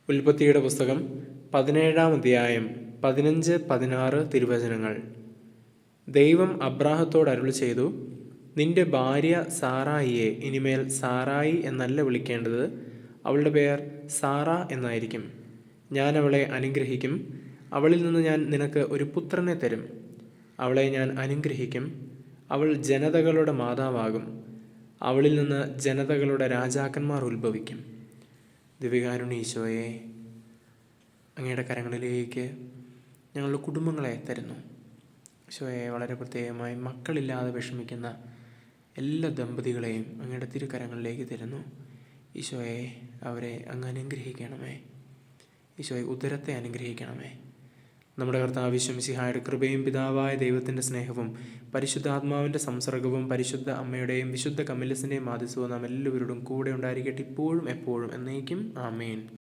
ഉൽപ്പത്തിയുടെ പുസ്തകം 17-ാം അധ്യായം 15-16 തിരുവചനങ്ങൾ. ദൈവം അബ്രാഹത്തോട് അരുളി ചെയ്തു, നിന്റെ ഭാര്യ സാറായിയെ ഇനിമേൽ സാറായി എന്നല്ല വിളിക്കേണ്ടത്, അവളുടെ പേർ സാറ എന്നായിരിക്കും. ഞാൻ അവളെ അനുഗ്രഹിക്കും, അവളിൽ നിന്ന് ഞാൻ നിനക്ക് ഒരു പുത്രനെ തരും. അവളെ ഞാൻ അനുഗ്രഹിക്കും, അവൾ ജനതകളുടെ മാതാവാകും, അവളിൽ നിന്ന് ജനതകളുടെ രാജാക്കന്മാർ ഉത്ഭവിക്കും. ദിവ്യകാരുണ്യ ഈശോയെ, അങ്ങയുടെ കരങ്ങളിലേക്ക് ഞങ്ങളുടെ കുടുംബങ്ങളെ തരുന്നു. ഈശോയെ, വളരെ പ്രത്യേകമായി മക്കളില്ലാതെ വിഷമിക്കുന്ന എല്ലാ ദമ്പതികളെയും അങ്ങയുടെ തിരുക്കരങ്ങളിലേക്ക് തരുന്നു. ഈശോയെ, അവരെ അങ്ങ് അനുഗ്രഹിക്കണമേ. ഈശോയെ, ഉദരത്തെ അനുഗ്രഹിക്കണമേ. നമ്മുടെ കർത്താവ് ഈശോ മിശിഹായുടെ കൃപയും പിതാവായ ദൈവത്തിൻ്റെ സ്നേഹവും പരിശുദ്ധാത്മാവിൻ്റെ സംസർഗവും പരിശുദ്ധ അമ്മയുടെയും വിശുദ്ധ കമ്മിലസിൻ്റെയും മാധ്യസ്ഥവും നാം എല്ലാവരോടും കൂടെ ഉണ്ടായിരിക്കട്ടെ, ഇപ്പോഴും എപ്പോഴും എന്നേക്കും. ആമേൻ.